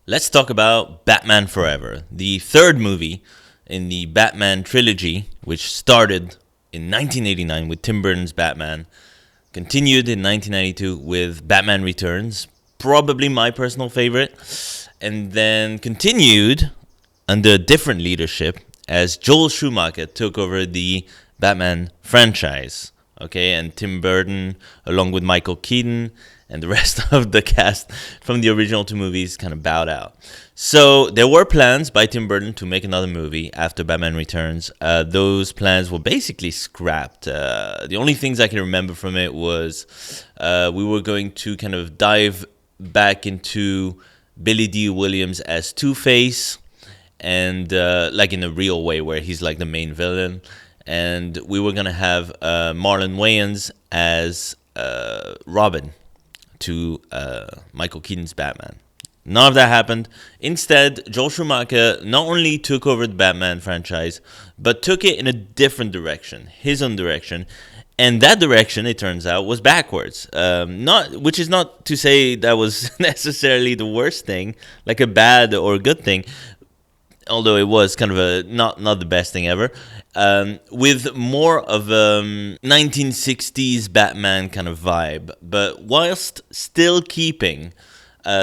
Let's talk about Batman Forever, the third movie in the Batman trilogy, which started in 1989 with Tim Burton's Batman, continued in 1992 with Batman Returns, probably my personal favorite, and then continued under different leadership as Joel Schumacher took over the Batman franchise. Okay, and Tim Burton, along with Michael Keaton and the rest of the cast from the original two movies, kind of bowed out. So there were plans by Tim Burton to make another movie after Batman Returns. Those plans were basically scrapped. The only things I can remember from it was we were going to kind of dive back into Billy D. Williams as Two-Face, and like in a real way where he's like the main villain. And we were going to have Marlon Wayans as Robin to Michael Keaton's Batman. None of that happened. Instead, Joel Schumacher not only took over the Batman franchise, but took it in a different direction, his own direction. And that direction, it turns out, was backwards. Which is not to say that was necessarily the worst thing, like a bad or good thing, although it was kind of a not the best thing ever, with more of a 1960s Batman kind of vibe, but whilst still keeping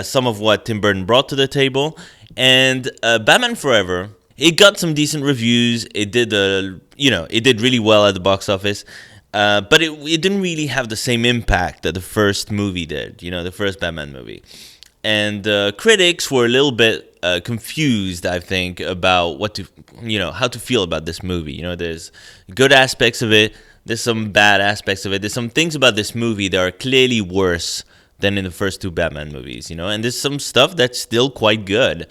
some of what Tim Burton brought to the table. And Batman Forever, it got some decent reviews. It did, it did really well at the box office. But it didn't really have the same impact that the first movie did, the first Batman movie. And critics were a little bit confused, I think, about how to feel about this movie. There's good aspects of it. There's some bad aspects of it. There's some things about this movie that are clearly worse than in the first two Batman movies, and there's some stuff that's still quite good,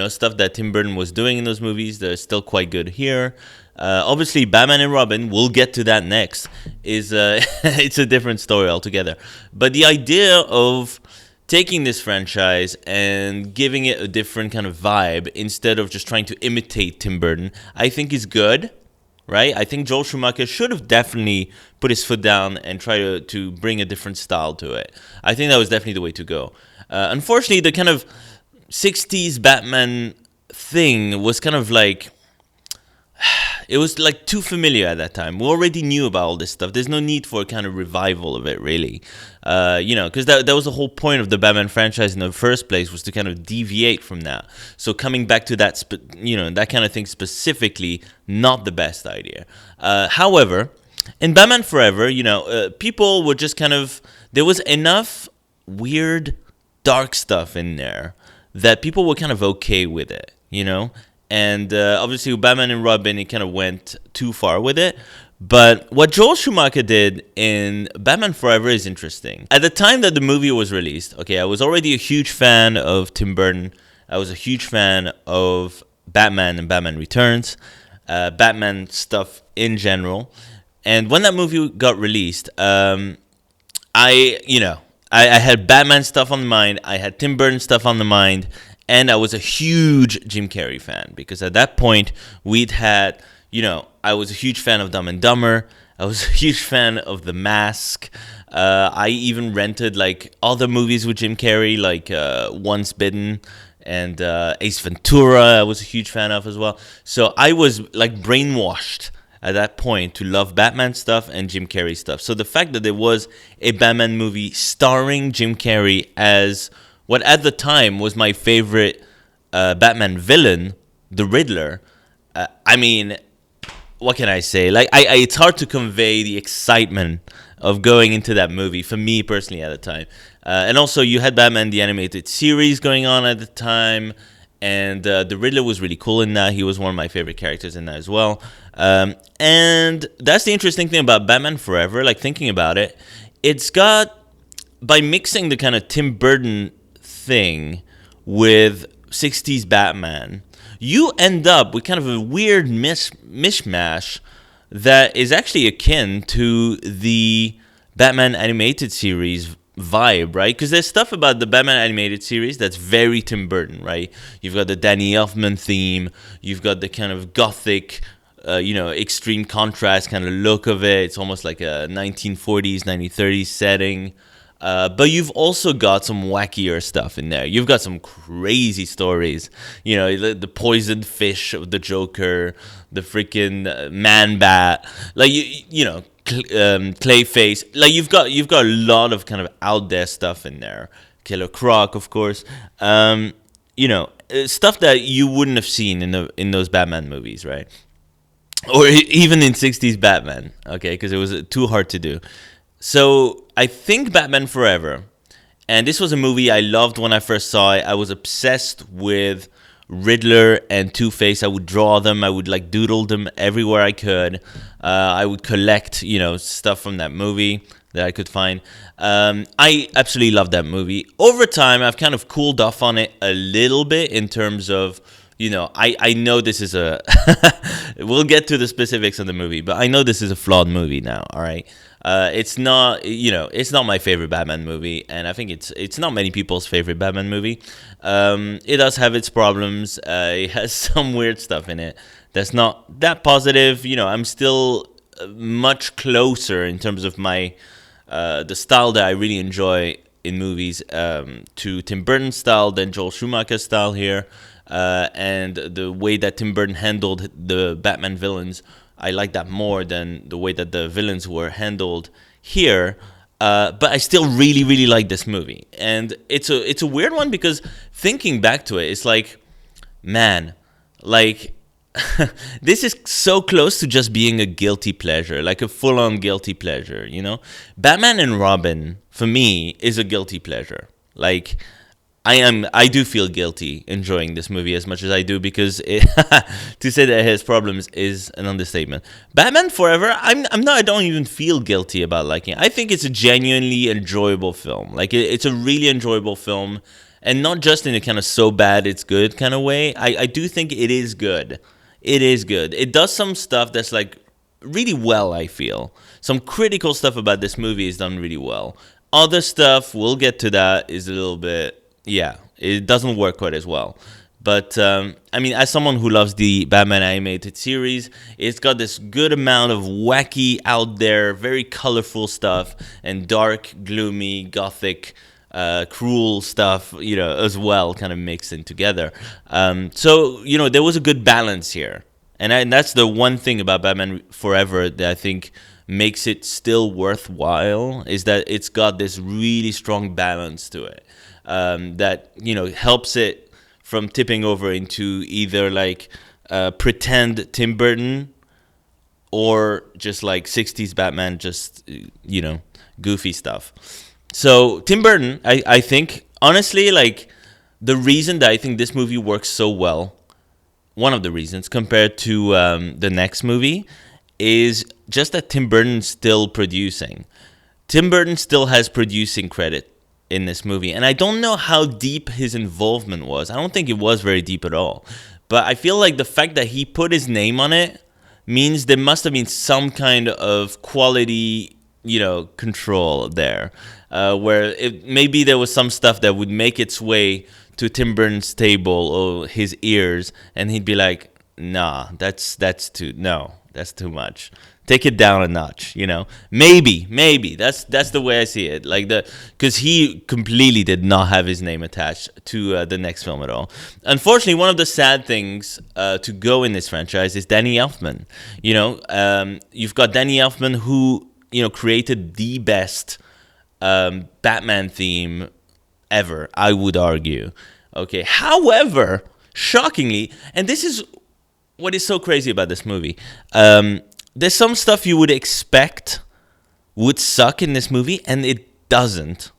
stuff that Tim Burton was doing in those movies that are still quite good here. Obviously, Batman and Robin, we'll get to that next, is it's a different story altogether. But the idea of taking this franchise and giving it a different kind of vibe instead of just trying to imitate Tim Burton, I think is good, right? I think Joel Schumacher should have definitely put his foot down and try to bring a different style to it. I think that was definitely the way to go. Unfortunately, the kind of 60s Batman thing was kind of like, it was like too familiar at that time. We already knew about all this stuff. There's no need for a kind of revival of it, really. Because that was the whole point of the Batman franchise in the first place, was to kind of deviate from that. So coming back to that, that kind of thing specifically, not the best idea. However, in Batman Forever, people were just kind of, there was enough weird, dark stuff in there that people were kind of okay with it, And obviously, with Batman and Robin, it kind of went too far with it. But what Joel Schumacher did in Batman Forever is interesting. At the time that the movie was released, I was already a huge fan of Tim Burton. I was a huge fan of Batman and Batman Returns, Batman stuff in general. And when that movie got released, I had Batman stuff on the mind. I had Tim Burton stuff on the mind. And I was a huge Jim Carrey fan, because at that point we'd had, I was a huge fan of Dumb and Dumber. I was a huge fan of The Mask. I even rented like other movies with Jim Carrey, like Once Bitten and Ace Ventura. I was a huge fan of as well. So I was like brainwashed at that point to love Batman stuff and Jim Carrey stuff. So the fact that there was a Batman movie starring Jim Carrey as what at the time was my favorite Batman villain, the Riddler. What can I say? It's hard to convey the excitement of going into that movie for me personally at the time. And also, you had Batman the Animated Series going on at the time, and the Riddler was really cool in that. He was one of my favorite characters in that as well. And that's the interesting thing about Batman Forever. Like, thinking about it, it's got, by mixing the kind of Tim Burton thing with 60s Batman, you end up with kind of a weird mishmash that is actually akin to the Batman animated series vibe, right? Because there's stuff about the Batman animated series that's very Tim Burton, right? You've got the Danny Elfman theme, you've got the kind of gothic, extreme contrast kind of look of it. It's almost like a 1940s, 1930s setting. But you've also got some wackier stuff in there. You've got some crazy stories. You know, the poisoned fish of the Joker, the freaking man bat, like you know, Clayface. Like you've got a lot of kind of out there stuff in there. Killer Croc, of course. You know, stuff that you wouldn't have seen in those Batman movies, right? Or even in 60s Batman, okay, because it was too hard to do. So I think Batman Forever, and this was a movie I loved when I first saw it. I was obsessed with Riddler and Two-Face. I would draw them. I would like doodle them everywhere I could. I would collect, you know, stuff from that movie that I could find. I absolutely loved that movie. Over time, I've kind of cooled off on it a little bit in terms of, you know, I know this is a... we'll get to the specifics of the movie, but I know this is a flawed movie now, all right? It's not, you know, it's not my favorite Batman movie, and I think it's not many people's favorite Batman movie. It does have its problems. It has some weird stuff in it that's not that positive. You know, I'm still much closer in terms of my the style that I really enjoy in movies to Tim Burton's style than Joel Schumacher's style here, and the way that Tim Burton handled the Batman villains. I like that more than the way that the villains were handled here. But I still really, really like this movie. And it's a weird one because thinking back to it, it's like, man, like, this is so close to just being a guilty pleasure, like a full-on guilty pleasure, you know? Batman and Robin, for me, is a guilty pleasure. Like, I do feel guilty enjoying this movie as much as I do because to say that it has problems is an understatement. Batman Forever, I don't even feel guilty about liking it. I think it's a genuinely enjoyable film. Like it's a really enjoyable film, and not just in a kind of so bad it's good kind of way. I do think it is good. It is good. It does some stuff that's like really well, I feel. Some critical stuff about this movie is done really well. Other stuff, we'll get to that, is a little bit... yeah, it doesn't work quite as well. But, I mean, as someone who loves the Batman animated series, it's got this good amount of wacky, out there, very colorful stuff, and dark, gloomy, gothic, cruel stuff, you know, as well, kind of mixed in together. So, you know, there was a good balance here. And that's the one thing about Batman Forever that I think makes it still worthwhile, is that it's got this really strong balance to it. That, you know, helps it from tipping over into either like pretend Tim Burton or just like 60s Batman, just, you know, goofy stuff. So Tim Burton, I think, honestly, like the reason that I think this movie works so well, one of the reasons compared to the next movie, is just that Tim Burton's still producing. Tim Burton still has producing credit in this movie, and I don't know how deep his involvement was. I don't think it was very deep at all, but I feel like the fact that he put his name on it means there must have been some kind of quality, you know, control there, where maybe there was some stuff that would make its way to Tim Burton's table or his ears, and he'd be like, nah, that's too much. Take it down a notch, you know. Maybe that's the way I see it. Like because he completely did not have his name attached to the next film at all. Unfortunately, one of the sad things to go in this franchise is Danny Elfman. You know, you've got Danny Elfman who, you know, created the best Batman theme ever, I would argue. Okay, however, shockingly, and this is what is so crazy about this movie. There's some stuff you would expect would suck in this movie, and it doesn't.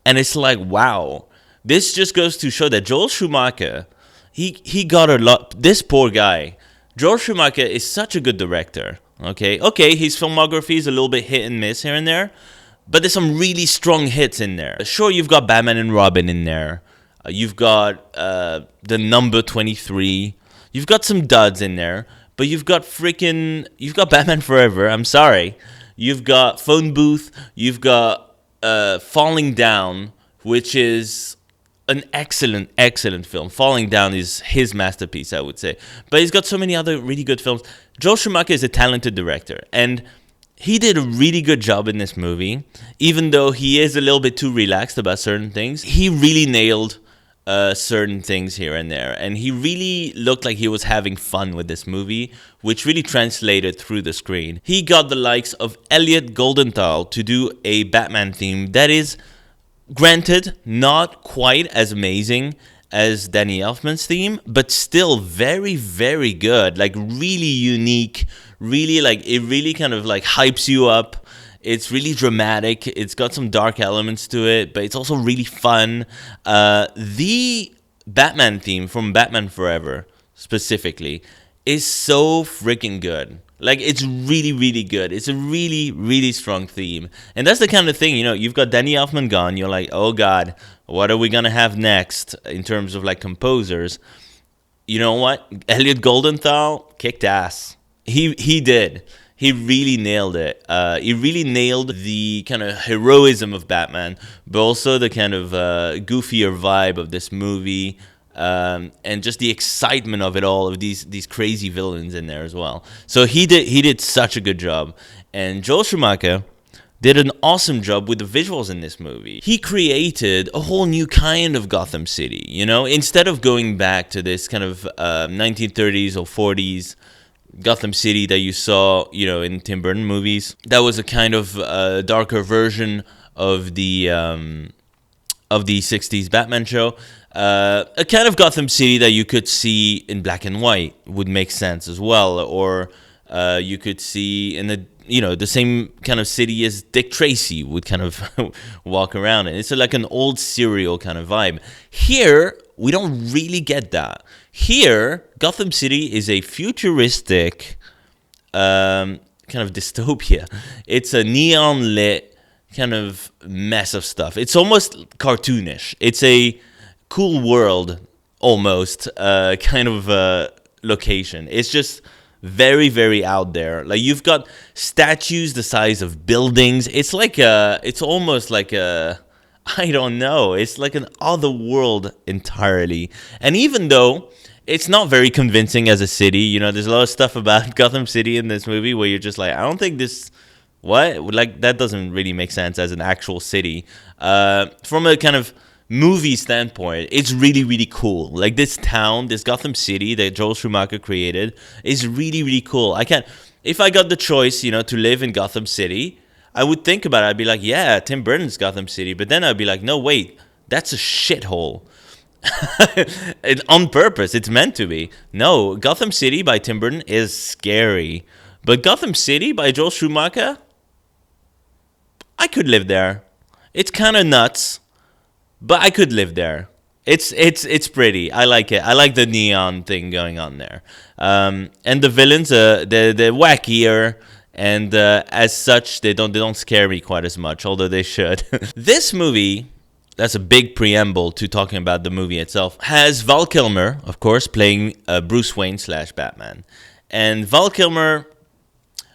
And it's like, wow. This just goes to show that Joel Schumacher, he got a lot. This poor guy. Joel Schumacher is such a good director. Okay, his filmography is a little bit hit and miss here and there, but there's some really strong hits in there. Sure, you've got Batman and Robin in there. You've got the number 23. You've got some duds in there. But you've got Batman Forever. I'm sorry. You've got Phone Booth. You've got Falling Down, which is an excellent, excellent film. Falling Down is his masterpiece, I would say. But he's got so many other really good films. Joel Schumacher is a talented director. And he did a really good job in this movie. Even though he is a little bit too relaxed about certain things, he really nailed certain things here and there. And he really looked like he was having fun with this movie, which really translated through the screen. He got the likes of Elliot Goldenthal to do a Batman theme that is, granted, not quite as amazing as Danny Elfman's theme, but still very, very good. Like, really unique. Really, like, it really kind of like hypes you up. It's really dramatic. It's got some dark elements to it, but it's also really fun. The Batman theme from Batman Forever, specifically, is so freaking good. Like, it's really, really good. It's a really, really strong theme. And that's the kind of thing, you've got Danny Elfman gone. You're like, oh, God, what are we going to have next in terms of, like, composers? You know what? Elliot Goldenthal kicked ass. He did. He really nailed it. He really nailed the kind of heroism of Batman, but also the kind of goofier vibe of this movie, and just the excitement of it all, of these crazy villains in there as well. So he did such a good job. And Joel Schumacher did an awesome job with the visuals in this movie. He created a whole new kind of Gotham City, Instead of going back to this kind of 1930s or 40s Gotham City that you saw, in Tim Burton movies. That was a kind of darker version of the 60s Batman show. A kind of Gotham City that you could see in black and white would make sense as well. Or you could see in the same kind of city as Dick Tracy would kind of walk around in. It's like an old serial kind of vibe. Here, we don't really get that. Here, Gotham City is a futuristic kind of dystopia. It's a neon-lit kind of mess of stuff. It's almost cartoonish. It's a cool world, almost, kind of location. It's just very, very out there. Like, you've got statues the size of buildings. It's almost like I don't know. It's like an other world entirely. And even though it's not very convincing as a city, there's a lot of stuff about Gotham City in this movie where you're just like, I don't think this, what? Like, that doesn't really make sense as an actual city. From a kind of movie standpoint, it's really, really cool. Like, this town, this Gotham City that Joel Schumacher created is really, really cool. If I got the choice, to live in Gotham City, I would think about it. I'd be like, yeah, Tim Burton's Gotham City. But then I'd be like, no, wait, that's a shithole. On purpose. It's meant to be. No, Gotham City by Tim Burton is scary. But Gotham City by Joel Schumacher, I could live there. It's kind of nuts, but I could live there. It's pretty. I like it. I like the neon thing going on there. And the villains, they're wackier. And as such, they don't scare me quite as much, although they should. This movie, that's a big preamble to talking about the movie itself, has Val Kilmer, of course, playing Bruce Wayne / Batman. And Val Kilmer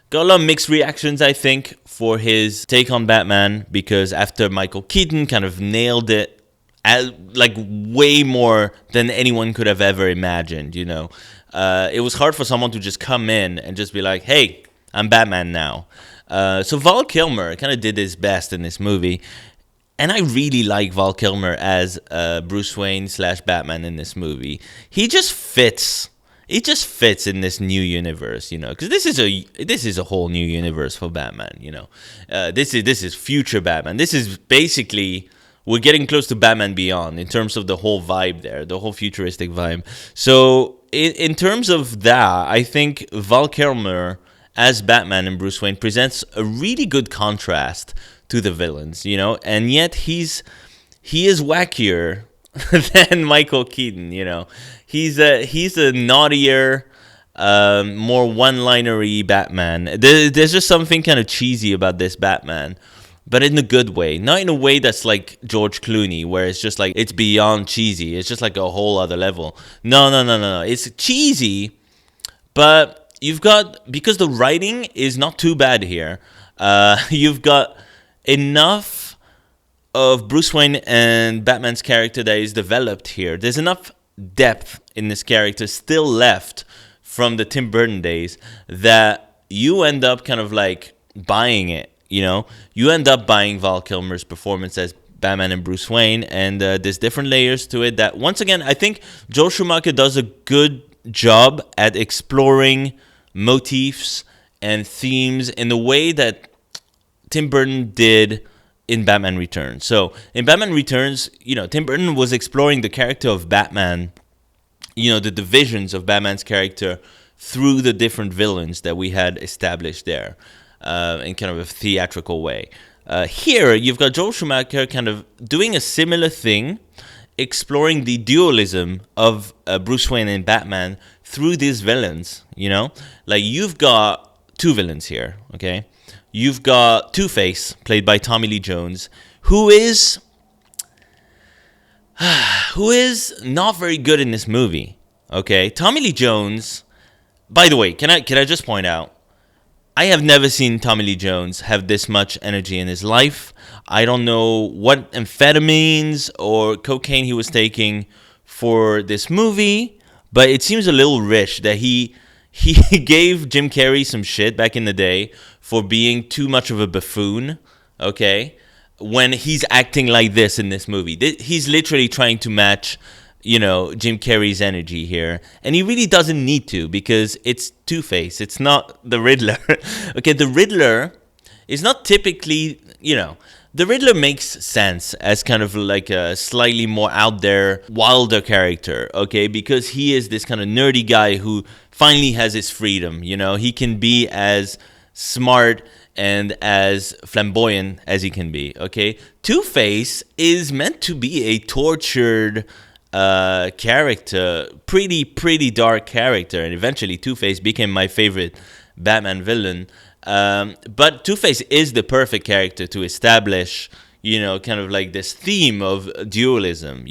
got a lot of mixed reactions, I think, for his take on Batman, because after Michael Keaton kind of nailed it, like way more than anyone could have ever imagined, It was hard for someone to just come in and just be like, hey, I'm Batman now. So Val Kilmer kind of did his best in this movie. And I really like Val Kilmer as Bruce Wayne / Batman in this movie. He just fits. It just fits in this new universe, because this is a whole new universe for Batman, This is future Batman. This is basically, we're getting close to Batman Beyond in terms of the whole vibe there, the whole futuristic vibe. So in terms of that, I think Val Kilmer as Batman and Bruce Wayne presents a really good contrast to the villains, and yet he is wackier than Michael Keaton, He's a naughtier, more one-linery Batman. There's just something kind of cheesy about this Batman, but in a good way. Not in a way that's like George Clooney, where it's just like, it's beyond cheesy. It's just like a whole other level. No. It's cheesy, but you've got, because the writing is not too bad here, you've got enough of Bruce Wayne and Batman's character that is developed here. There's enough depth in this character still left from the Tim Burton days that you end up kind of like buying it. You end up buying Val Kilmer's performance as Batman and Bruce Wayne, and there's different layers to it that, once again, I think Joel Schumacher does a good job at exploring motifs and themes in the way that Tim Burton did in Batman Returns. So in Batman Returns, Tim Burton was exploring the character of Batman, the divisions of Batman's character through the different villains that we had established there in kind of a theatrical way. Here, you've got Joel Schumacher kind of doing a similar thing, exploring the dualism of Bruce Wayne and Batman through these villains, Like, you've got two villains here, okay? You've got Two-Face, played by Tommy Lee Jones, who is not very good in this movie, okay? Tommy Lee Jones, by the way, can I just point out, I have never seen Tommy Lee Jones have this much energy in his life. I don't know what amphetamines or cocaine he was taking for this movie, but it seems a little rich that he gave Jim Carrey some shit back in the day for being too much of a buffoon, okay? When he's acting like this in this movie. He's literally trying to match, Jim Carrey's energy here. And he really doesn't need to, because it's Two-Face. It's not the Riddler. Okay, the Riddler is not typically, the Riddler makes sense as kind of like a slightly more out there, wilder character, okay? Because he is this kind of nerdy guy who finally has his freedom, He can be as smart and as flamboyant as he can be, okay? Two-Face is meant to be a tortured character, pretty dark character, and eventually Two-Face became my favorite Batman villain. But Two-Face is the perfect character to establish, kind of like this theme of dualism.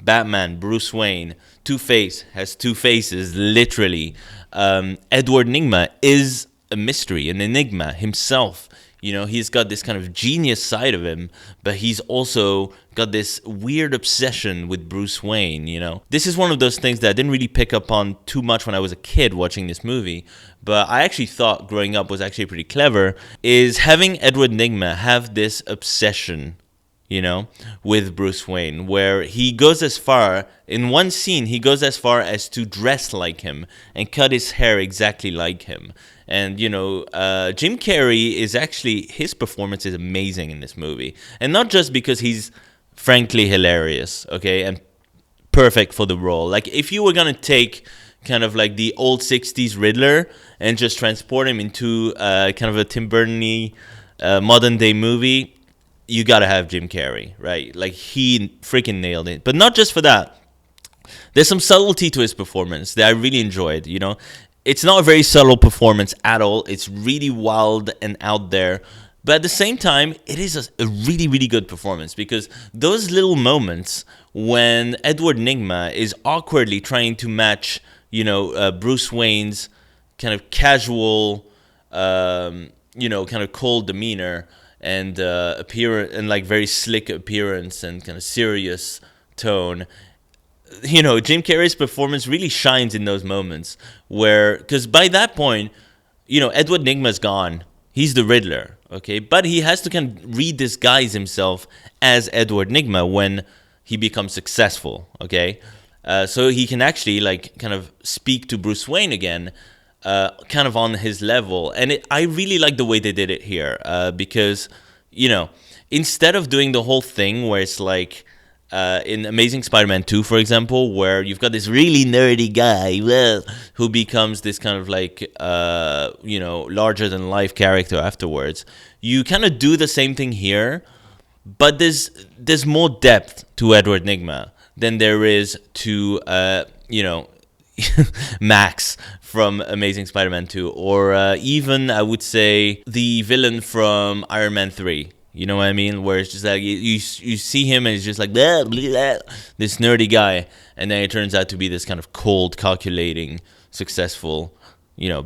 Batman, Bruce Wayne, Two-Face has two faces, literally. Edward Nygma is a mystery, an enigma himself. He's got this kind of genius side of him, but he's also got this weird obsession with Bruce Wayne, This is one of those things that I didn't really pick up on too much when I was a kid watching this movie, but I actually thought growing up was actually pretty clever, is having Edward Nygma have this obsession, with Bruce Wayne, where he goes as far, in one scene, he goes as far as to dress like him and cut his hair exactly like him. And, Jim Carrey is actually, his performance is amazing in this movie. And not just because he's frankly hilarious, okay, and perfect for the role. Like, if you were going to take kind of like the old 60s Riddler and just transport him into kind of a Tim Burton-y modern day movie, you gotta have Jim Carrey, right? Like, he freaking nailed it. But not just for that. There's some subtlety to his performance that I really enjoyed, It's not a very subtle performance at all. It's really wild and out there. But at the same time, it is a really, really good performance, because those little moments when Edward Nygma is awkwardly trying to match, Bruce Wayne's kind of casual, kind of cold demeanor and appearance, and like very slick appearance and kind of serious tone. Jim Carrey's performance really shines in those moments where, because by that point, Edward Nygma's gone. He's the Riddler, okay? But he has to kind of redisguise himself as Edward Nygma when he becomes successful, okay? So he can actually like kind of speak to Bruce Wayne again, kind of on his level. And I really like the way they did it here, because, instead of doing the whole thing where it's like, in Amazing Spider-Man 2, for example, where you've got this really nerdy guy, who becomes this kind of like, larger-than-life character afterwards, you kind of do the same thing here, but there's more depth to Edward Nygma than there is to, Max from Amazing Spider-Man 2, or even, I would say, the villain from Iron Man 3. You know what I mean? Where it's just like, you see him and he's just like, blah, blah, blah, this nerdy guy, and then it turns out to be this kind of cold, calculating, successful,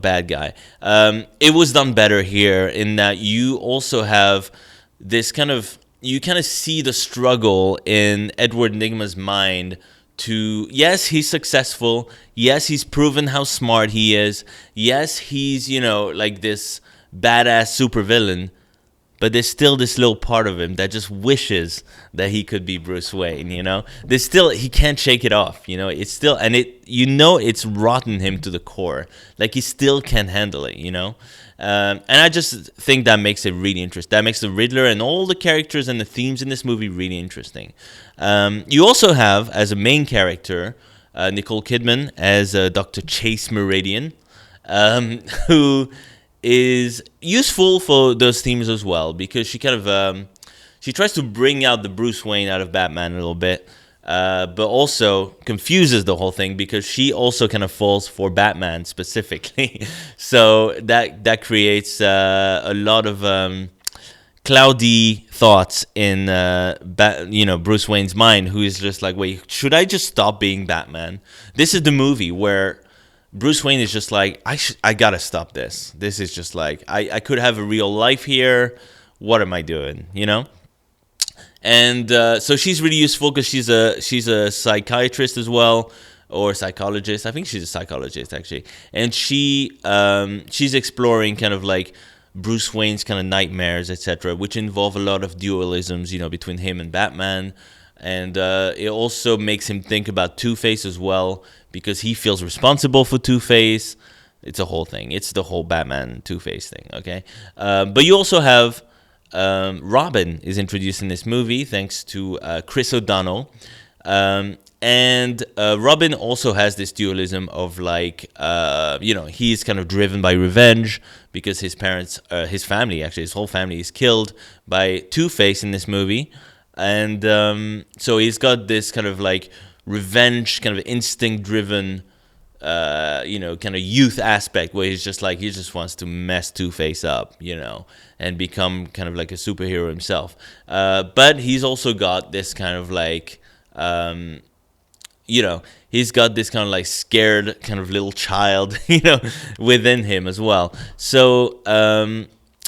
bad guy. It was done better here in that you also have this kind of, you kind of see the struggle in Edward Nygma's mind to, yes, he's successful. Yes, he's proven how smart he is. Yes, he's, like this badass supervillain, but there's still this little part of him that just wishes that he could be Bruce Wayne, you know? There's still, he can't shake it off, you know? It's still, and it's rotten him to the core. Like, he still can't handle it, you know? And I just think that makes it really interesting. That makes the Riddler and all the characters and the themes in this movie really interesting. You also have, as a main character, Nicole Kidman as Dr. Chase Meridian, who is useful for those themes as well, because she kind of she tries to bring out the Bruce Wayne out of Batman a little bit, but also confuses the whole thing because she also kind of falls for Batman specifically. So that creates a lot of cloudy thoughts in Bruce Wayne's mind, who is just like, wait, should I just stop being Batman? This is the movie where Bruce Wayne is just like, I gotta stop this. This is just like, I could have a real life here. What am I doing? You know? And so she's really useful because she's a psychiatrist as well, or psychologist. I think she's a psychologist actually, and she's exploring kind of like Bruce Wayne's kind of nightmares, etc., which involve a lot of dualisms, you know, between him and Batman. And it also makes him think about Two-Face as well, because he feels responsible for Two-Face. It's a whole thing. It's the whole Batman Two-Face thing, okay? But you also have Robin is introduced in this movie thanks to Chris O'Donnell. And Robin also has this dualism of like, he's kind of driven by revenge because his parents, his family, actually, his whole family is killed by Two-Face in this movie. And so he's got this kind of like revenge, kind of instinct-driven, kind of youth aspect where he's just like, he just wants to mess Two-Face up, you know, and become kind of like a superhero himself. But he's also got this kind of like, he's got this kind of like scared kind of little child, within him as well. So,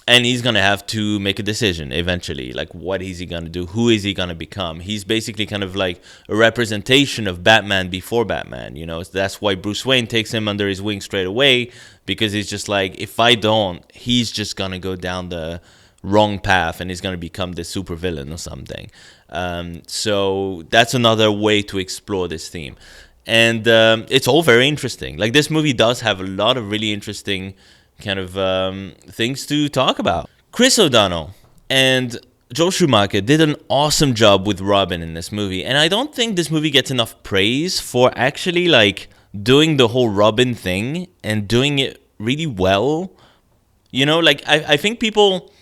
and he's going to have to make a decision eventually. Like, what is he going to do? Who is he going to become? He's basically kind of like a representation of Batman before Batman, So that's why Bruce Wayne takes him under his wing straight away, because he's just like, if I don't, he's just going to go down the wrong path and he's going to become this supervillain or something. So that's another way to explore this theme. And it's all very interesting. Like, this movie does have a lot of really interesting kind of things to talk about. Chris O'Donnell and Joel Schumacher did an awesome job with Robin in this movie, and I don't think this movie gets enough praise for actually like doing the whole Robin thing and doing it really well. I think people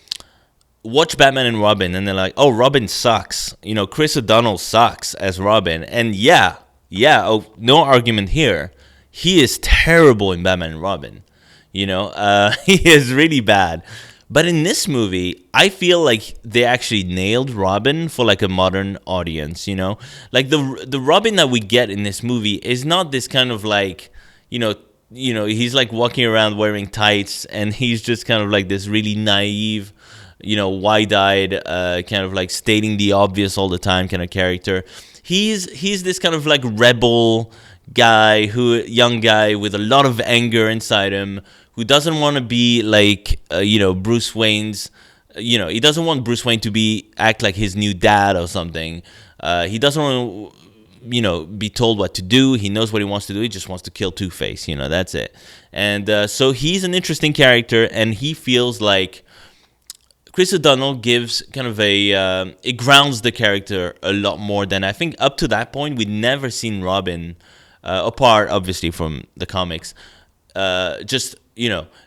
watch Batman and Robin and they're like, oh, Robin sucks. Chris O'Donnell sucks as Robin. And yeah, no argument here. He is terrible in Batman and Robin. He is really bad. But in this movie, I feel like they actually nailed Robin for like a modern audience, Like the Robin that we get in this movie is not this kind of like, he's like walking around wearing tights and he's just kind of like this really naive, wide-eyed, kind of like stating the obvious all the time kind of character. He's this kind of like rebel guy, young guy with a lot of anger inside him, who doesn't want to be like, Bruce Wayne's, he doesn't want Bruce Wayne to act like his new dad or something. He doesn't want to, be told what to do. He knows what he wants to do. He just wants to kill Two-Face, that's it. And so he's an interesting character, and he feels like Chris O'Donnell gives kind of it grounds the character a lot more than I think up to that point. We'd never seen Robin, apart obviously from the comics,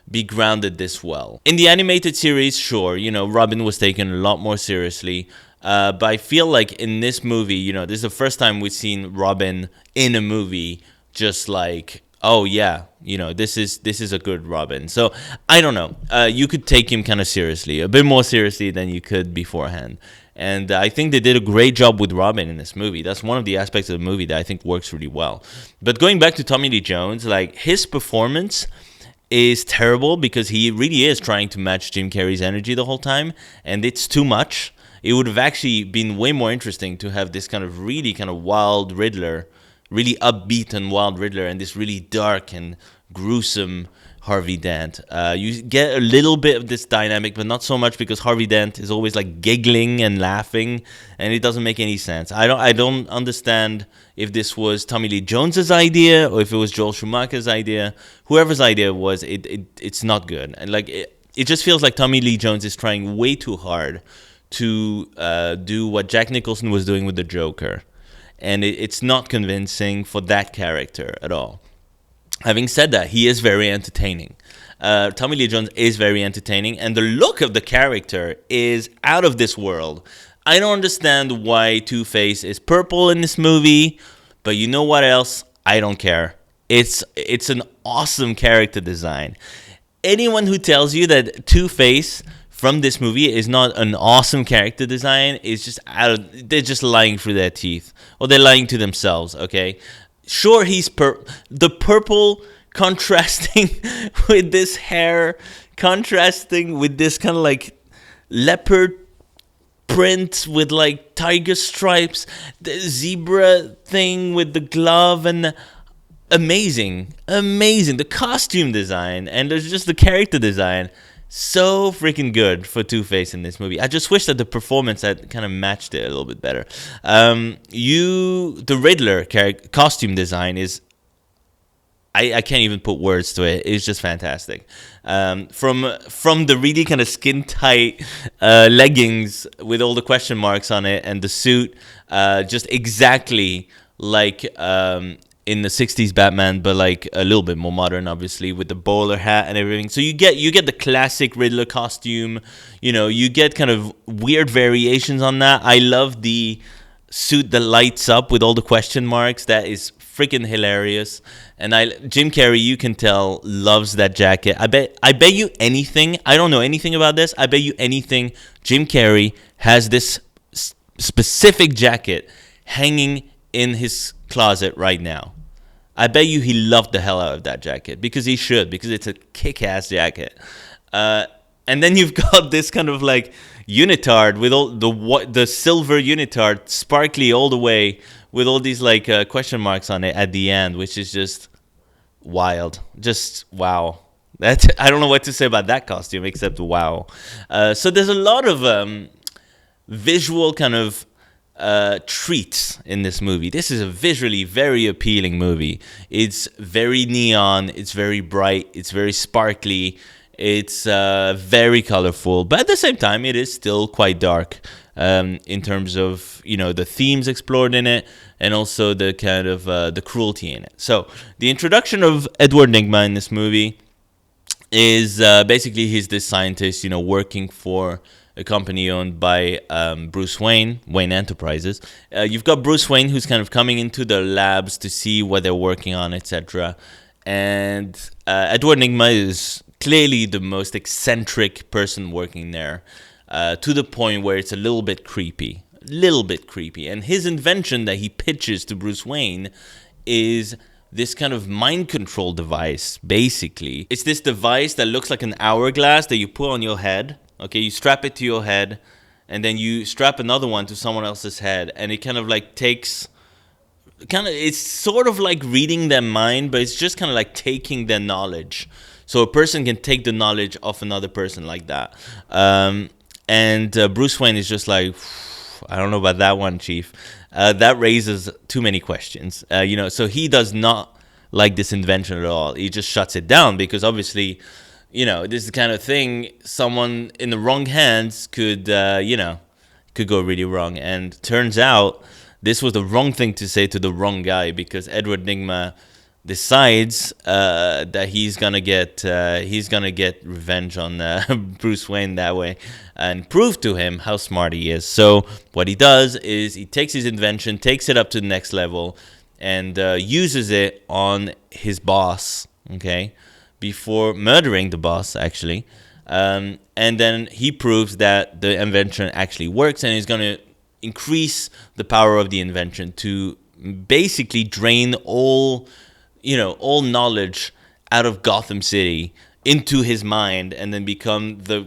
be grounded this well. In the animated series, sure, Robin was taken a lot more seriously. But I feel like in this movie, this is the first time we've seen Robin in a movie just like, oh yeah, this is a good Robin. So I don't know. You could take him kind of seriously, a bit more seriously than you could beforehand. And I think they did a great job with Robin in this movie. That's one of the aspects of the movie that I think works really well. But going back to Tommy Lee Jones, like, his performance is terrible because he really is trying to match Jim Carrey's energy the whole time, and it's too much. It would have actually been way more interesting to have this kind of really kind of wild Riddler, really upbeat and wild Riddler, and this really dark and gruesome Harvey Dent. You get a little bit of this dynamic, but not so much, because Harvey Dent is always like giggling and laughing, and it doesn't make any sense. I don't understand if this was Tommy Lee Jones's idea or if it was Joel Schumacher's idea. Whoever's idea it was, it's not good. And like it just feels like Tommy Lee Jones is trying way too hard to do what Jack Nicholson was doing with the Joker, and it's not convincing for that character at all. Having said that, he is very entertaining. Tommy Lee Jones is very entertaining, and the look of the character is out of this world. I don't understand why Two-Face is purple in this movie, but you know what else? I don't care. It's an awesome character design. Anyone who tells you that Two-Face from this movie is not an awesome character design is just they're just lying through their teeth, or they're lying to themselves. Okay. Sure, he's the purple contrasting with this hair, contrasting with this kind of like leopard print with like tiger stripes, the zebra thing with the glove, and amazing. The costume design and there's just the character design. So freaking good for Two-Face in this movie. I just wish that the performance had kind of matched it a little bit better. The Riddler costume design is, I can't even put words to it. It's just fantastic. From the really kind of skin tight leggings with all the question marks on it, and the suit, just exactly like in the 60s Batman, but like a little bit more modern, obviously, with the bowler hat and everything. So you get the classic Riddler costume. You get kind of weird variations on that. I love the suit that lights up with all the question marks. That is freaking hilarious. And Jim Carrey, you can tell, loves that jacket. I bet you anything. I don't know anything about this. I bet you anything. Jim Carrey has this specific jacket hanging in his closet right now. I bet you he loved the hell out of that jacket, because he should, because it's a kick-ass jacket. And then you've got this kind of like unitard with all the silver unitard, sparkly all the way, with all these like question marks on it at the end, which is just wild. Just wow. I don't know what to say about that costume except wow. So there's a lot of visual kind of treats in this movie. This is a visually very appealing movie. It's very neon, it's very bright, it's very sparkly, it's very colorful, but at the same time it is still quite dark in terms of the themes explored in it, and also the kind of the cruelty in it. So the introduction of Edward Nygma in this movie is basically he's this scientist working for a company owned by Bruce Wayne Enterprises. You've got Bruce Wayne, who's kind of coming into the labs to see what they're working on, etc. And Edward Nygma is clearly the most eccentric person working there, to the point where it's a little bit creepy. And his invention that he pitches to Bruce Wayne is this kind of mind control device, basically. It's this device that looks like an hourglass that you put on your head. Okay, you strap it to your head, and then you strap another one to someone else's head, and it kind of like it's sort of like reading their mind, but it's just kind of like taking their knowledge. So a person can take the knowledge of another person like that. And Bruce Wayne is just like, I don't know about that one, Chief. That raises too many questions. So he does not like this invention at all. He just shuts it down, because obviously, this is the kind of thing someone in the wrong hands could go really wrong. And turns out this was the wrong thing to say to the wrong guy, because Edward Nygma decides that he's gonna get revenge on Bruce Wayne that way, and prove to him how smart he is. So what he does is he takes his invention, takes it up to the next level, and uses it on his boss. Okay. Before murdering the boss, actually. And then he proves that the invention actually works, and he's going to increase the power of the invention to basically drain all knowledge out of Gotham City into his mind, and then become the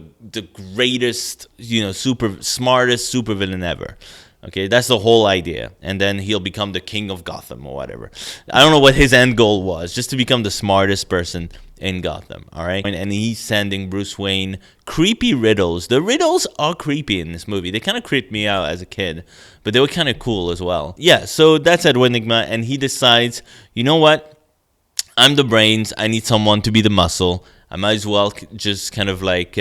greatest, smartest supervillain ever. Okay, that's the whole idea. And then he'll become the king of Gotham or whatever. I don't know what his end goal was, just to become the smartest person in Gotham, all right? And he's sending Bruce Wayne creepy riddles. The riddles are creepy in this movie. They kind of creeped me out as a kid, but they were kind of cool as well. Yeah, so that's Edward Nygma, and he decides, you know what? I'm the brains. I need someone to be the muscle. I might as well just kind of like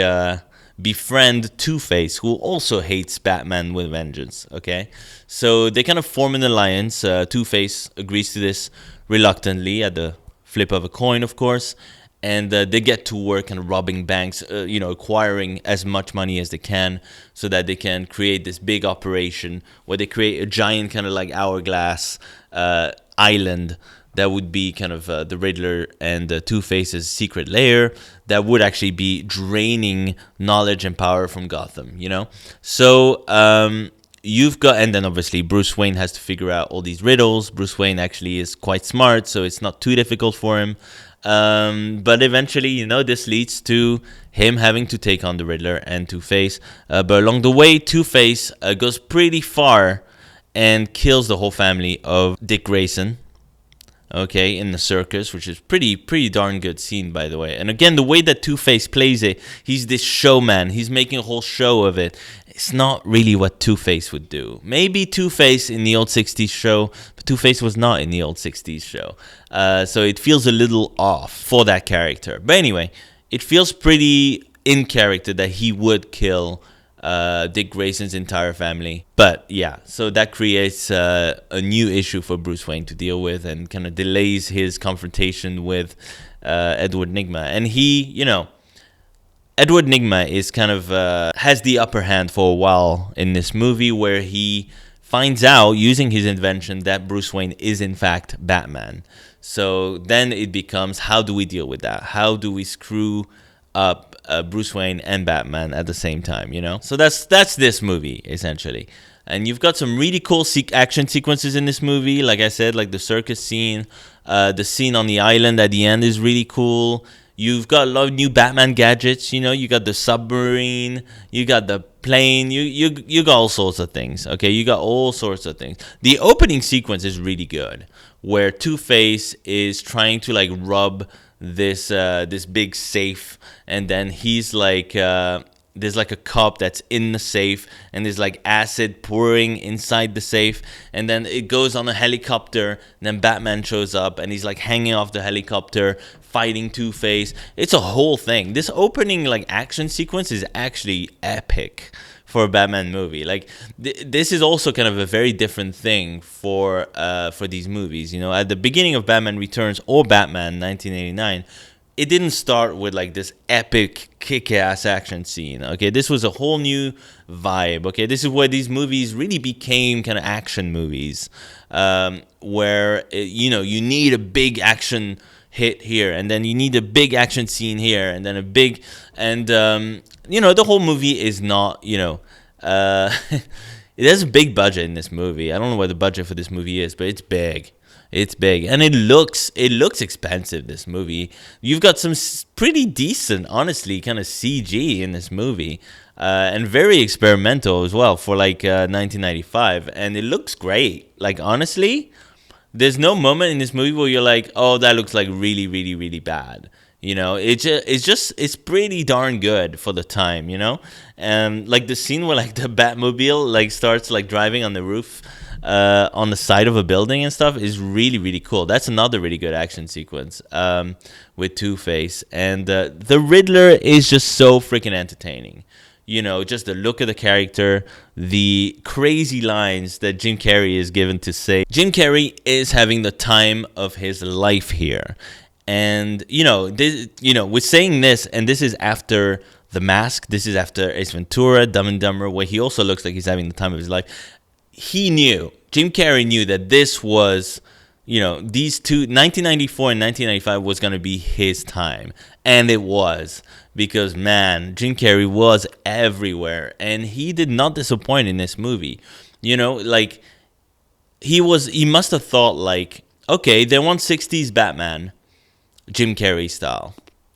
befriend Two-Face, who also hates Batman with vengeance, okay? So they kind of form an alliance. Two-Face agrees to this reluctantly at the flip of a coin, of course. And they get to work and robbing banks, acquiring as much money as they can so that they can create this big operation where they create a giant kind of like hourglass island that would be kind of the Riddler and Two-Face's secret lair that would actually be draining knowledge and power from Gotham, you know? So you've got, and then obviously Bruce Wayne has to figure out all these riddles. Bruce Wayne actually is quite smart, so it's not too difficult for him. But eventually, this leads to him having to take on the Riddler and Two-Face. But along the way, Two-Face goes pretty far and kills the whole family of Dick Grayson. Okay, in the circus, which is pretty darn good scene, by the way. And again, the way that Two-Face plays it, he's this showman. He's making a whole show of it. It's not really what Two-Face would do. Maybe Two-Face in the old 60s show, but Two-Face was not in the old 60s show. So it feels a little off for that character. But anyway, it feels pretty in character that he would kill Dick Grayson's entire family. But yeah, so that creates a new issue for Bruce Wayne to deal with and kind of delays his confrontation with Edward Nygma. And Edward Nygma is kind of has the upper hand for a while in this movie, where he finds out using his invention that Bruce Wayne is in fact Batman. So then it becomes, how do we deal with that? How do we screw up Bruce Wayne and Batman at the same time, So that's this movie, essentially. And you've got some really cool action sequences in this movie. Like I said, like the circus scene, the scene on the island at the end is really cool. You've got a lot of new Batman gadgets, you got the submarine, you got the plane, you got all sorts of things, okay? You got all sorts of things. The opening sequence is really good, where Two-Face is trying to like rob this big safe, and then he's like there's like a cop that's in the safe, and there's like acid pouring inside the safe, and then it goes on a helicopter, and then Batman shows up and he's like hanging off the helicopter fighting Two-Face. It's a whole thing. This opening like action sequence is actually epic for a Batman movie. Like this is also kind of a very different thing for these movies. At the beginning of Batman Returns or Batman 1989, it didn't start with like this epic kick-ass action scene. Okay, this was a whole new vibe. Okay, this is where these movies really became kind of action movies, where you need a big action hit here, and then you need a big action scene here, and then the whole movie is not, it has a big budget in this movie. I don't know what the budget for this movie is, but it's big. It's big, and it looks expensive, this movie. You've got some pretty decent, honestly, kind of CG in this movie, and very experimental as well for like 1995, and it looks great. Like, honestly, there's no moment in this movie where you're like, oh, that looks like really, really, really bad. It's pretty darn good for the time, And like the scene where like the Batmobile like starts like driving on the roof, on the side of a building and stuff is really, really cool. That's another really good action sequence with Two-Face. And the Riddler is just so freaking entertaining. Just the look of the character, the crazy lines that Jim Carrey is given to say. Jim Carrey is having the time of his life here. And, with saying this, and this is after The Mask, this is after Ace Ventura, Dumb and Dumber, where he also looks like he's having the time of his life. Jim Carrey knew that this was, these two, 1994 and 1995 was going to be his time. And it was, because, man, Jim Carrey was everywhere. And he did not disappoint in this movie. He must have thought like, okay, they want 60s Batman, Jim Carrey style.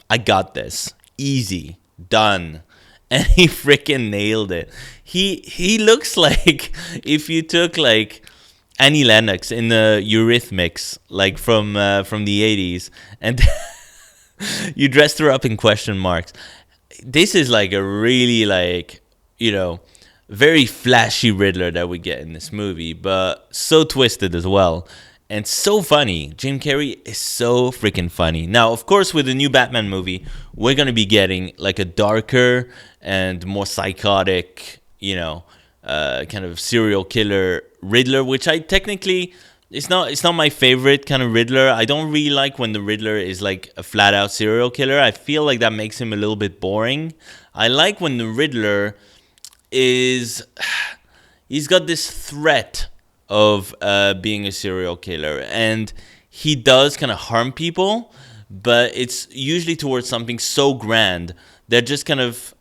I got this. Easy. Done. and he freaking nailed it. He looks like if you took like Annie Lennox in the Eurythmics, like from the 80s, and you dressed her up in question marks. This is like a really like, very flashy Riddler that we get in this movie, but so twisted as well. And so funny. Jim Carrey is so freaking funny. Now, of course, with the new Batman movie, we're going to be getting like a darker and more psychotic, kind of serial killer Riddler, which I technically, it's not my favorite kind of Riddler. I don't really like when the Riddler is like a flat out serial killer. I feel like that makes him a little bit boring. I like when the Riddler is, he's got this threat of being a serial killer, and he does kind of harm people, but it's usually towards something so grand that just kind of,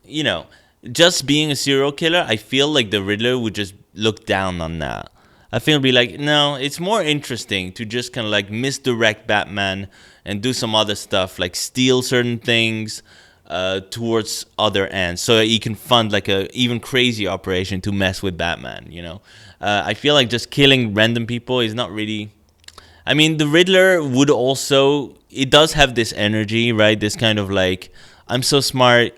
just being a serial killer, I feel like the Riddler would just look down on that. I feel it'd be like, no, it's more interesting to just kind of like misdirect Batman and do some other stuff, like steal certain things towards other ends, so that he can fund like a even crazy operation to mess with Batman. I feel like just killing random people is not really. I mean, the Riddler would also. It does have this energy, right? This kind of like, I'm so smart,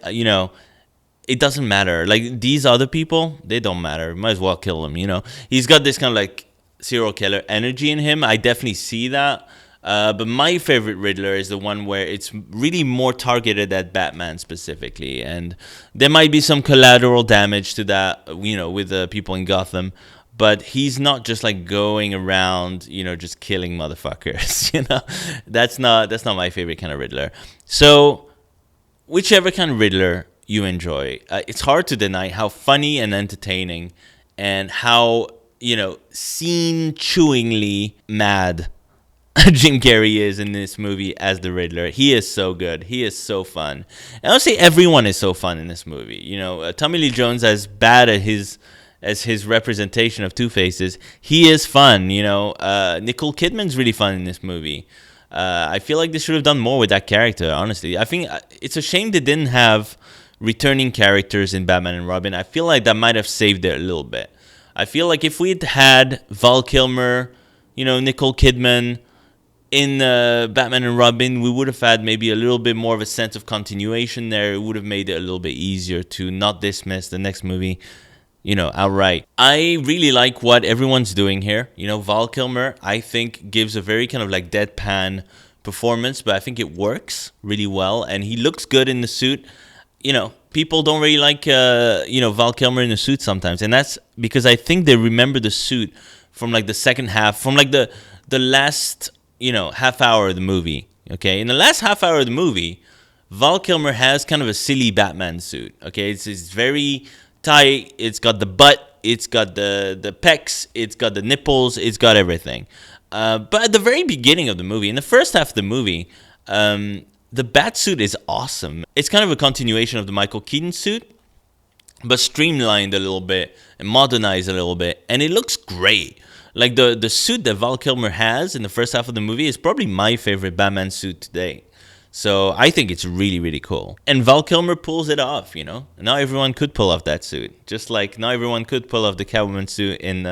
It doesn't matter. Like, these other people, they don't matter. Might as well kill them, He's got this kind of like serial killer energy in him. I definitely see that. But my favorite Riddler is the one where it's really more targeted at Batman specifically. And there might be some collateral damage to that, with the people in Gotham. But he's not just like going around, just killing motherfuckers. That's not my favorite kind of Riddler. So whichever kind of Riddler you enjoy, it's hard to deny how funny and entertaining and how, scene-chewingly mad Jim Carrey is in this movie as the Riddler. He is so good. He is so fun. And honestly, everyone is so fun in this movie. Tommy Lee Jones, as bad as his representation of Two-Faces, he is fun. Nicole Kidman's really fun in this movie. I feel like they should have done more with that character, honestly. I think it's a shame they didn't have returning characters in Batman and Robin. I feel like that might have saved it a little bit. I feel like if we'd had Val Kilmer, Nicole Kidman in Batman and Robin, we would have had maybe a little bit more of a sense of continuation there. It would have made it a little bit easier to not dismiss the next movie, outright. I really like what everyone's doing here. Val Kilmer, I think, gives a very kind of like deadpan performance, but I think it works really well, and he looks good in the suit. People don't really like, Val Kilmer in the suit sometimes, and that's because I think they remember the suit from like the second half, from like the last, half hour of the movie. Okay, in the last half hour of the movie, Val Kilmer has kind of a silly Batman suit. Okay, it's very tight. It's got the butt. It's got the pecs. It's got the nipples. It's got everything. But at the very beginning of the movie, in the first half of the movie, the bat suit is awesome. It's kind of a continuation of the Michael Keaton suit, but streamlined a little bit and modernized a little bit, and it looks great. Like the suit that Val Kilmer has in the first half of the movie is probably my favorite Batman suit today. So I think it's really, really cool. And Val Kilmer pulls it off, Not everyone could pull off that suit. Just like not everyone could pull off the Catwoman suit in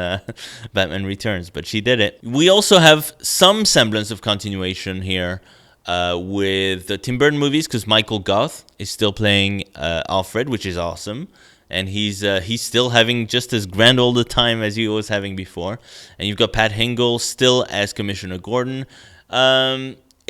Batman Returns, but she did it. We also have some semblance of continuation here with the Tim Burton movies, because Michael Gough is still playing Alfred, which is awesome. And he's still having just as grand old a time as he was having before. And you've got Pat Hingle still as Commissioner Gordon.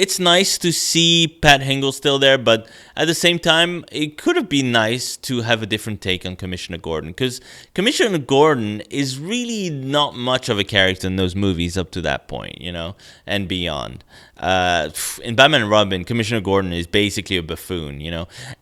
It's nice to see Pat Hingle still there, but at the same time, it could have been nice to have a different take on Commissioner Gordon, because Commissioner Gordon is really not much of a character in those movies up to that point, and beyond. In Batman and Robin, Commissioner Gordon is basically a buffoon,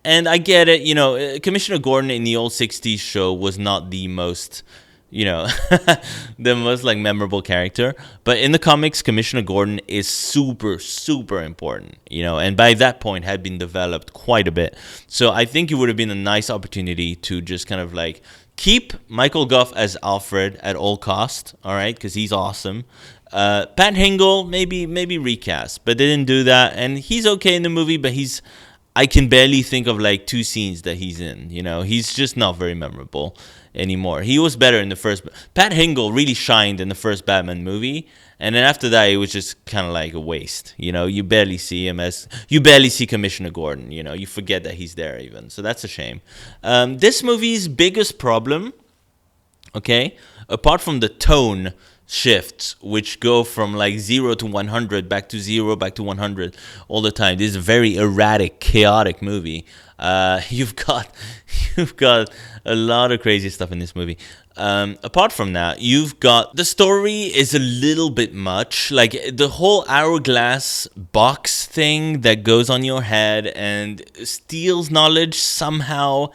and I get it, Commissioner Gordon in the old 60s show was not the most the most like memorable character, but in the comics, Commissioner Gordon is super, super important, and by that point had been developed quite a bit. So I think it would have been a nice opportunity to just kind of like keep Michael Gough as Alfred at all cost, all right, because he's awesome. Pat Hingle, maybe recast, but they didn't do that, and he's okay in the movie, but I can barely think of like 2 scenes that he's in. You know, he's just not very memorable anymore. He was better in the first. Pat Hingle really shined in the first Batman movie, and then after that, it was just kind of like a waste. You know, you barely see him you barely see Commissioner Gordon. You know, you forget that he's there even. So that's a shame. This movie's biggest problem, okay, apart from the tone shifts, which go from like 0 to 100, back to 0, back to 100 all the time. This is a very erratic, chaotic movie. You've got a lot of crazy stuff in this movie. Apart from that, you've got the story is a little bit much. Like the whole hourglass box thing that goes on your head and steals knowledge somehow.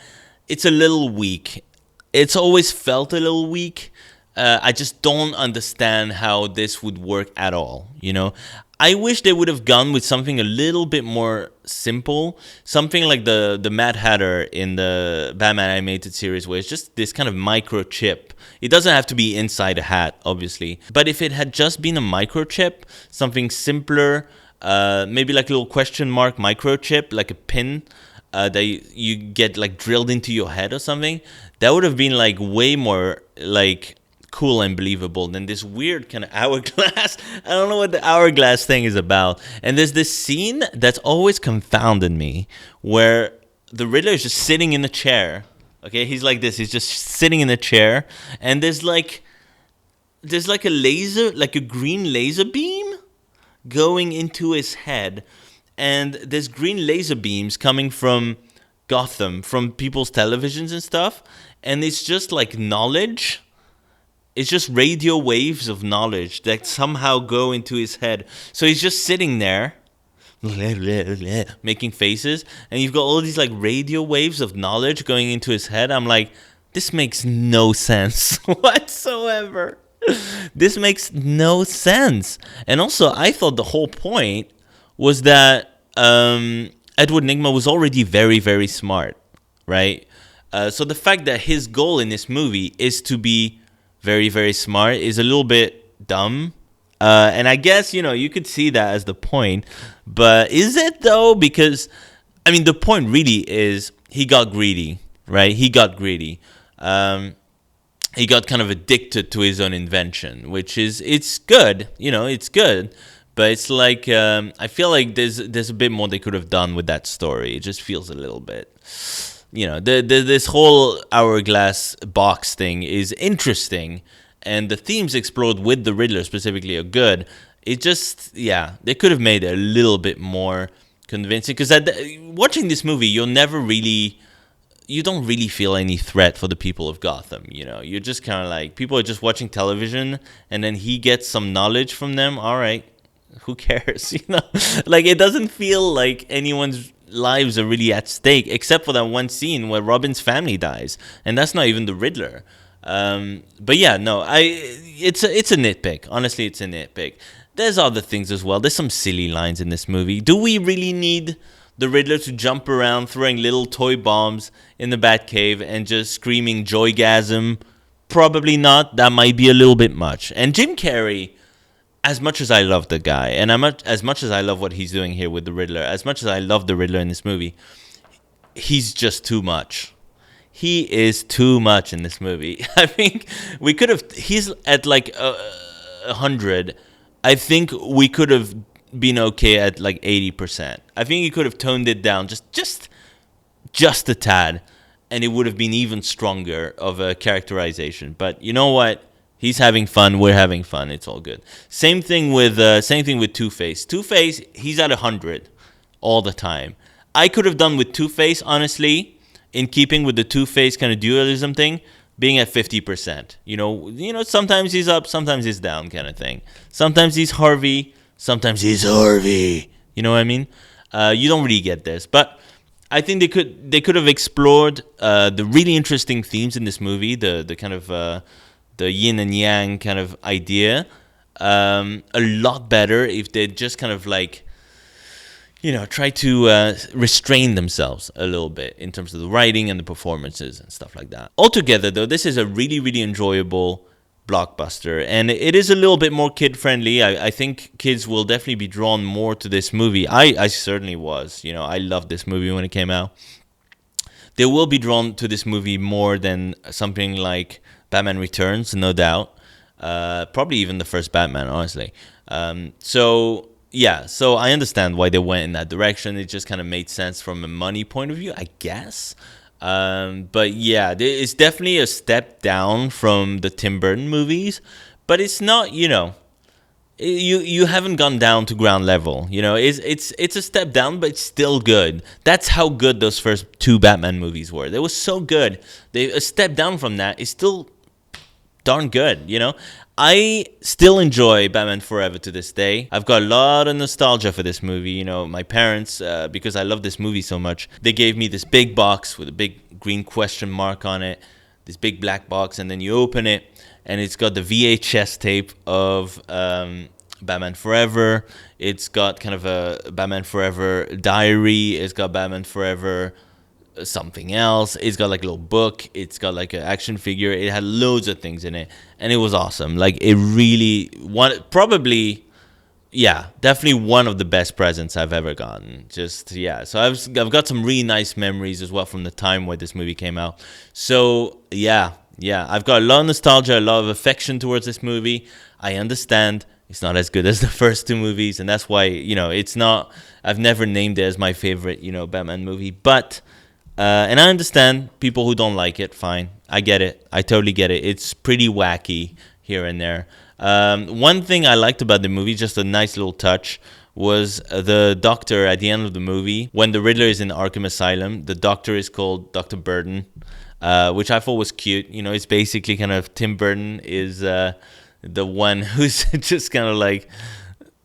It's a little weak. It's always felt a little weak. I just don't understand how this would work at all, you know? I wish they would have gone with something a little bit more simple. Something like the Mad Hatter in the Batman animated series, where it's just this kind of microchip. It doesn't have to be inside a hat, obviously. But if it had just been a microchip, something simpler, maybe like a little question mark microchip, like a pin, that you get like drilled into your head or something, that would have been like way more like cool and believable than this weird kind of hourglass. I don't know what the hourglass thing is about. And there's this scene that's always confounded me where the Riddler is just sitting in a chair. Okay, he's like this. He's just sitting in a chair, and there's like a laser, like a green laser beam going into his head, and there's green laser beams coming from Gotham, from people's televisions and stuff, and it's just like knowledge. It's just radio waves of knowledge that somehow go into his head. So he's just sitting there, making faces, and you've got all these like radio waves of knowledge going into his head. I'm like, this makes no sense whatsoever. This makes no sense. And also, I thought the whole point was that Edward Nygma was already very, very smart, right? So the fact that his goal in this movie is to be very, very smart is a little bit dumb. And I guess, you know, you could see that as the point. But is it, though? Because, I mean, the point really is he got greedy, right? He got greedy. He got kind of addicted to his own invention, which is, it's good. You know, it's good. But it's like, I feel like there's a bit more they could have done with that story. It just feels a little bit... You know, this whole hourglass box thing is interesting, and the themes explored with the Riddler specifically are good. It just, yeah, they could have made it a little bit more convincing. Because watching this movie, you don't really feel any threat for the people of Gotham. You know, you're just kind of like, people are just watching television, and then he gets some knowledge from them. All right, who cares? You know, like it doesn't feel like anyone's lives are really at stake, except for that one scene where Robin's family dies, and that's not even the Riddler. But yeah, no, it's a nitpick. Honestly, it's a nitpick. There's other things as well. There's some silly lines in this movie. Do we really need the Riddler to jump around throwing little toy bombs in the Batcave and just screaming joygasm? Probably not. That might be a little bit much. And Jim Carrey, as much as I love the guy, and as much as I love what he's doing here with the Riddler, as much as I love the Riddler in this movie, he's just too much. He is too much in this movie. I think we could have... He's at like 100. I think we could have been okay at like 80%. I think you could have toned it down just a tad, and it would have been even stronger of a characterization. But you know what? He's having fun. We're having fun. It's all good. Same thing with Two-Face. Two-Face, he's at 100 all the time. I could have done with Two-Face, honestly, in keeping with the Two-Face kind of dualism thing, being at 50%. You know, sometimes he's up, sometimes he's down, kind of thing. Sometimes he's Harvey, sometimes he's Harvey. You know what I mean? You don't really get this, but I think they could have explored the really interesting themes in this movie. The kind of the yin and yang kind of idea a lot better if they just kind of like, you know, try to restrain themselves a little bit in terms of the writing and the performances and stuff like that. Altogether, though, this is a really, really enjoyable blockbuster, and it is a little bit more kid friendly. I think kids will definitely be drawn more to this movie. I certainly was. I loved this movie when it came out. They will be drawn to this movie more than something like Batman Returns, no doubt. Probably even the first Batman, honestly. So I understand why they went in that direction. It just kind of made sense from a money point of view, I guess. But yeah, it's definitely a step down from the Tim Burton movies, but it's not, you haven't gone down to ground level. It's a step down, but it's still good. That's how good those first two Batman movies were. They were so good. A step down from that is still darn good. I still enjoy Batman Forever to this day. I've got a lot of nostalgia for this movie. My parents, because I love this movie so much, they gave me this big box with a big green question mark on it, this big black box, and then you open it, and it's got the VHS tape of Batman Forever. It's got kind of a Batman Forever diary. It's got Batman Forever something else. It's got like a little book. It's got like an action figure. It had loads of things in it, and it was awesome. Like it really definitely one of the best presents I've ever gotten. So I've got some really nice memories as well from the time where this movie came out. So yeah, I've got a lot of nostalgia, a lot of affection towards this movie. I understand it's not as good as the first two movies, and that's why it's not. I've never named it as my favorite Batman movie, but. And I understand people who don't like it. Fine. I get it. I totally get it. It's pretty wacky here and there. One thing I liked about the movie, just a nice little touch, was the doctor at the end of the movie. When the Riddler is in Arkham Asylum, the doctor is called Dr. Burton, which I thought was cute. It's basically kind of Tim Burton is the one who's just kind of like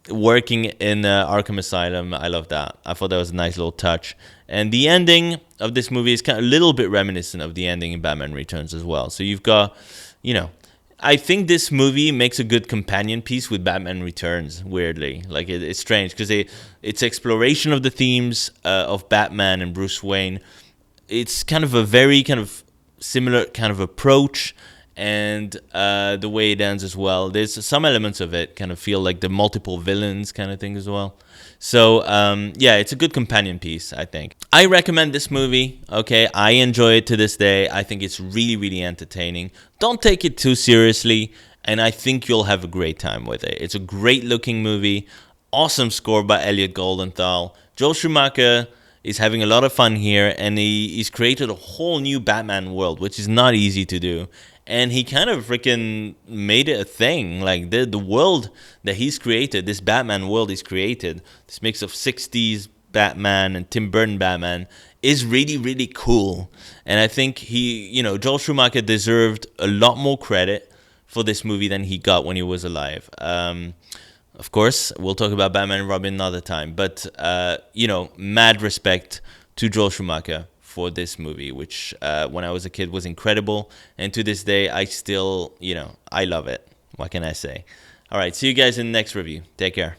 working in Arkham Asylum. I love that. I thought that was a nice little touch. And the ending of this movie is kind of a little bit reminiscent of the ending in Batman Returns as well. So you've got, I think this movie makes a good companion piece with Batman Returns, weirdly. Like, it's strange because it's exploration of the themes of Batman and Bruce Wayne. It's kind of a very kind of similar kind of approach, and the way it ends as well. There's some elements of it kind of feel like the multiple villains kind of thing as well. So, it's a good companion piece, I think. I recommend this movie, okay? I enjoy it to this day. I think it's really, really entertaining. Don't take it too seriously, and I think you'll have a great time with it. It's a great-looking movie. Awesome score by Elliot Goldenthal. Joel Schumacher is having a lot of fun here, and he's created a whole new Batman world, which is not easy to do. And he kind of freaking made it a thing. Like, the world that he's created, this Batman world he's created, this mix of 60s Batman and Tim Burton Batman, is really, really cool. And I think Joel Schumacher deserved a lot more credit for this movie than he got when he was alive. Of course, we'll talk about Batman and Robin another time. But, mad respect to Joel Schumacher for this movie, which when I was a kid was incredible, and to this day I still, I love it. What can I say? All right, see you guys in the next review. Take care.